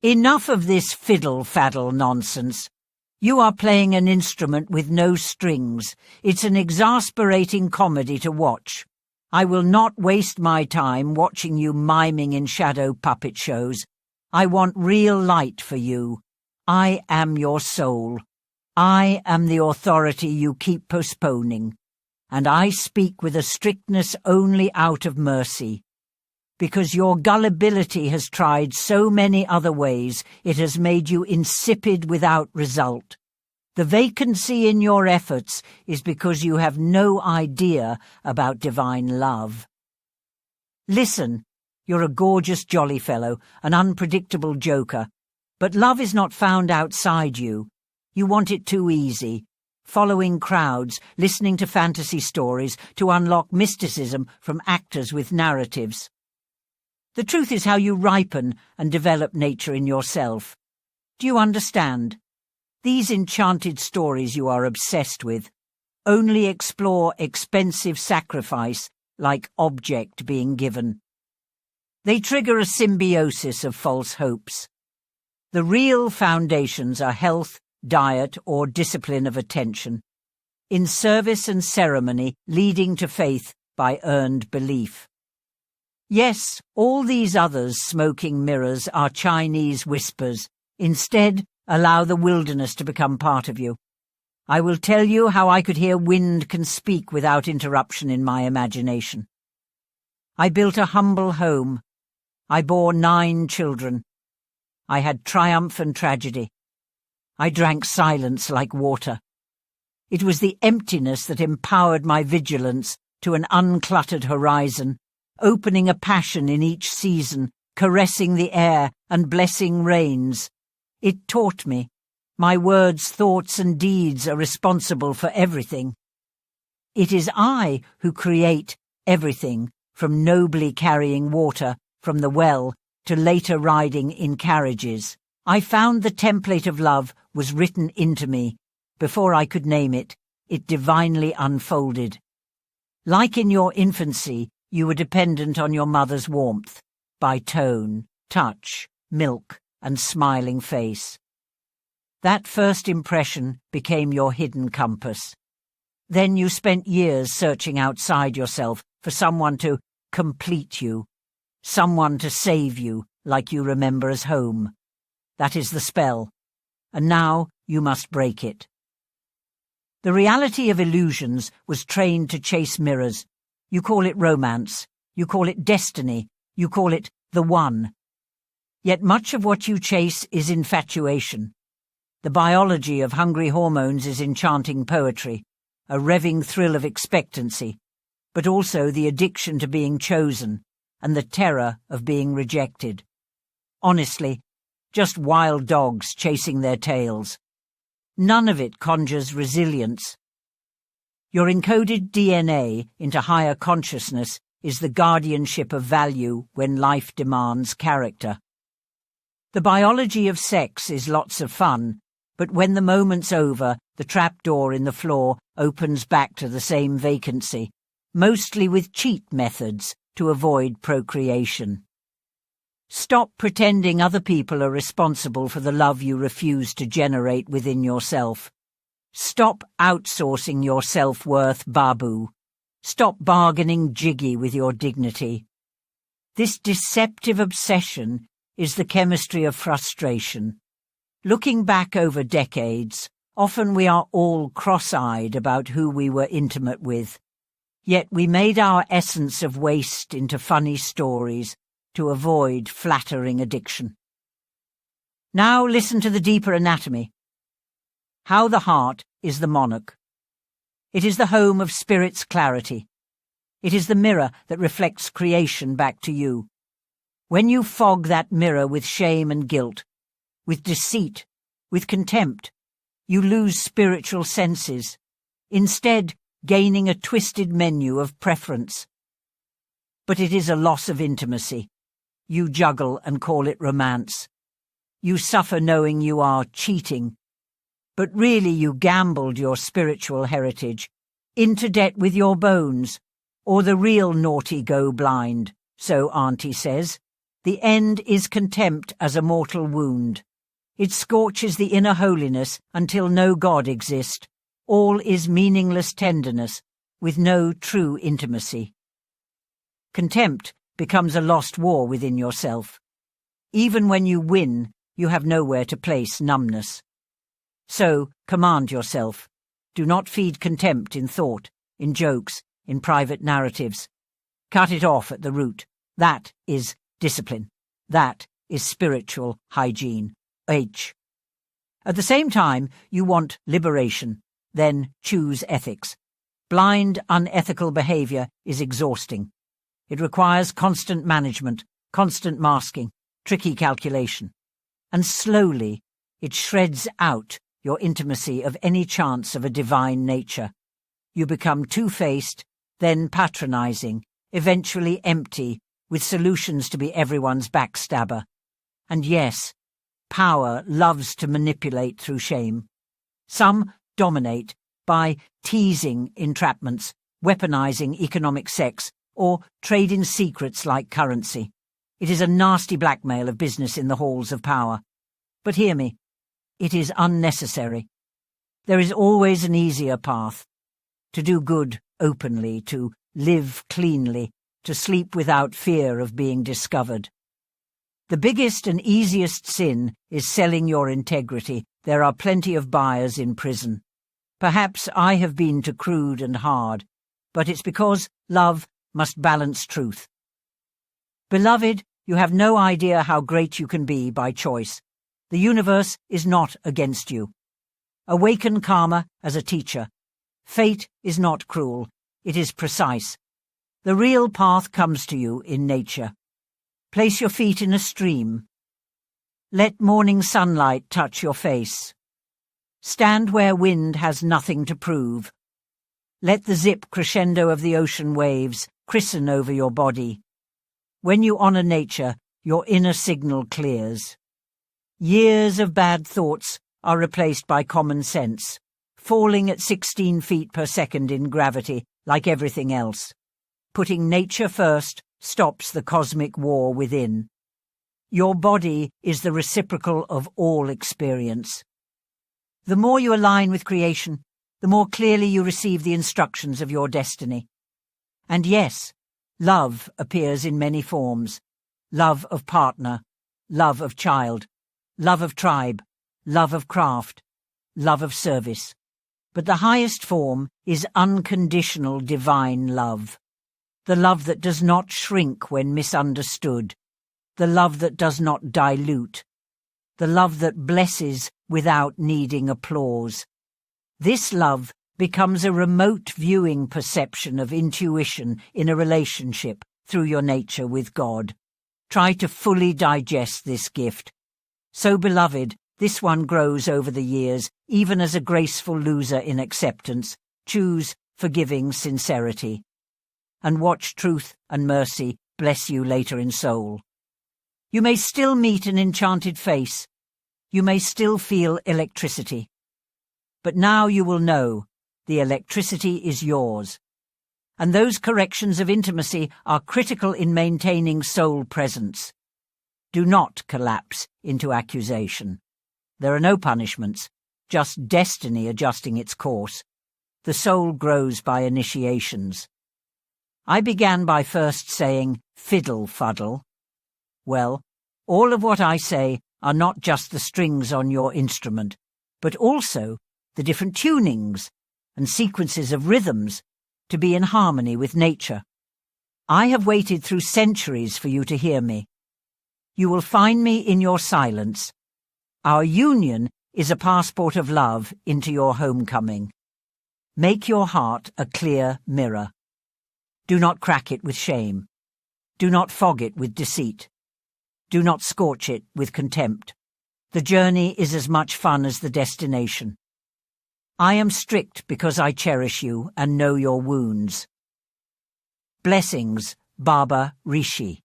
Enough of this fiddle-faddle nonsense. You are playing an instrument with no strings. It's an exasperating comedy to watch. I will not waste my time watching you miming in shadow puppet shows. I want real light for you. I am your soul. I am the authority you keep postponing. And I speak with a strictness only out of mercy. Because your gullibility has tried so many other ways, it has made you insipid without result. The vacancy in your efforts is because you have no idea about divine love. Listen, you're a gorgeous jolly fellow, an unpredictable joker, but love is not found outside you. You want it too easy, following crowds, listening to fantasy stories to unlock mysticism from actors with narratives. The truth is how you ripen and develop nature in yourself. Do you understand? These enchanted stories you are obsessed with only explore expensive sacrifice like object being given. They trigger a symbiosis of false hopes. The real foundations are health, diet, or discipline of attention, in service and ceremony leading to faith by earned belief. Yes, all these others smoking mirrors are Chinese whispers. Instead, allow the wilderness to become part of you. I will tell you how I could hear wind can speak without interruption in my imagination. I built a humble home. I bore 9 children. I had triumph and tragedy. I drank silence like water. It was the emptiness that empowered my vigilance to an uncluttered horizon, opening a passion in each season, caressing the air and blessing rains. It taught me. My words, thoughts, and deeds are responsible for everything. It is I who create everything, from nobly carrying water from the well to later riding in carriages. I found the template of love was written into me. Before I could name it, it divinely unfolded. Like in your infancy, you were dependent on your mother's warmth, by tone, touch, milk, and smiling face. That first impression became your hidden compass. Then you spent years searching outside yourself for someone to complete you, someone to save you like you remember as home. That is the spell, and now you must break it. The reality of illusions was trained to chase mirrors. You call it romance, you call it destiny, you call it the one. Yet much of what you chase is infatuation. The biology of hungry hormones is enchanting poetry, a revving thrill of expectancy, but also the addiction to being chosen and the terror of being rejected. Honestly, just wild dogs chasing their tails. None of it conjures resilience. Your encoded DNA into higher consciousness is the guardianship of value when life demands character. The biology of sex is lots of fun, but when the moment's over, the trapdoor in the floor opens back to the same vacancy, mostly with cheat methods to avoid procreation. Stop pretending other people are responsible for the love you refuse to generate within yourself. Stop outsourcing your self-worth, Babu. Stop bargaining jiggy with your dignity. This deceptive obsession is the chemistry of frustration. Looking back over decades, often we are all cross-eyed about who we were intimate with. Yet we made our essence of waste into funny stories to avoid flattering addiction. Now listen to the deeper anatomy. How the heart is the monarch. It is the home of spirit's clarity. It is the mirror that reflects creation back to you. When you fog that mirror with shame and guilt, with deceit, with contempt, you lose spiritual senses, instead gaining a twisted menu of preference. But it is a loss of intimacy. You juggle and call it romance. You suffer knowing you are cheating. But really you gambled your spiritual heritage, into debt with your bones, or the real naughty go blind, so Auntie says. The end is contempt as a mortal wound. It scorches the inner holiness until no God exists. All is meaningless tenderness, with no true intimacy. Contempt becomes a lost war within yourself. Even when you win, you have nowhere to place numbness. So, command yourself. Do not feed contempt in thought, in jokes, in private narratives. Cut it off at the root. That is discipline. That is spiritual hygiene. H. At the same time, you want liberation. Then choose ethics. Blind, unethical behavior is exhausting. It requires constant management, constant masking, tricky calculation. And slowly, it shreds out your intimacy of any chance of a divine nature. You become two-faced, then patronizing, eventually empty, with solutions to be everyone's backstabber. And yes, power loves to manipulate through shame. Some dominate by teasing entrapments, weaponizing economic sex, or trade in secrets like currency. It is a nasty blackmail of business in the halls of power. But hear me, it is unnecessary. There is always an easier path. To do good openly, to live cleanly, to sleep without fear of being discovered. The biggest and easiest sin is selling your integrity. There are plenty of buyers in prison. Perhaps I have been too crude and hard, but it's because love must balance truth. Beloved, you have no idea how great you can be by choice. The universe is not against you. Awaken karma as a teacher. Fate is not cruel. It is precise. The real path comes to you in nature. Place your feet in a stream. Let morning sunlight touch your face. Stand where wind has nothing to prove. Let the zip crescendo of the ocean waves christen over your body. When you honor nature, your inner signal clears. Years of bad thoughts are replaced by common sense, falling at 16 feet per second in gravity like everything else. Putting nature first stops the cosmic war within. Your body is the reciprocal of all experience. The more you align with creation, the more clearly you receive the instructions of your destiny. And yes, love appears in many forms. Love of partner, love of child, love of tribe, love of craft, love of service. But the highest form is unconditional divine love. The love that does not shrink when misunderstood. The love that does not dilute. The love that blesses without needing applause. This love becomes a remote viewing perception of intuition in a relationship through your nature with God. Try to fully digest this gift. So, beloved, this one grows over the years, even as a graceful loser in acceptance. Choose forgiving sincerity. And watch truth and mercy bless you later in soul. You may still meet an enchanted face. You may still feel electricity. But now you will know the electricity is yours. And those corrections of intimacy are critical in maintaining soul presence. Do not collapse into accusation. There are no punishments, just destiny adjusting its course. The soul grows by initiations. I began by first saying, "Fiddle, Faddle." Well, all of what I say are not just the strings on your instrument, but also the different tunings and sequences of rhythms to be in harmony with nature. I have waited through centuries for you to hear me. You will find me in your silence. Our union is a passport of love into your homecoming. Make your heart a clear mirror. Do not crack it with shame. Do not fog it with deceit. Do not scorch it with contempt. The journey is as much fun as the destination. I am strict because I cherish you and know your wounds. Blessings, Baba Rishi.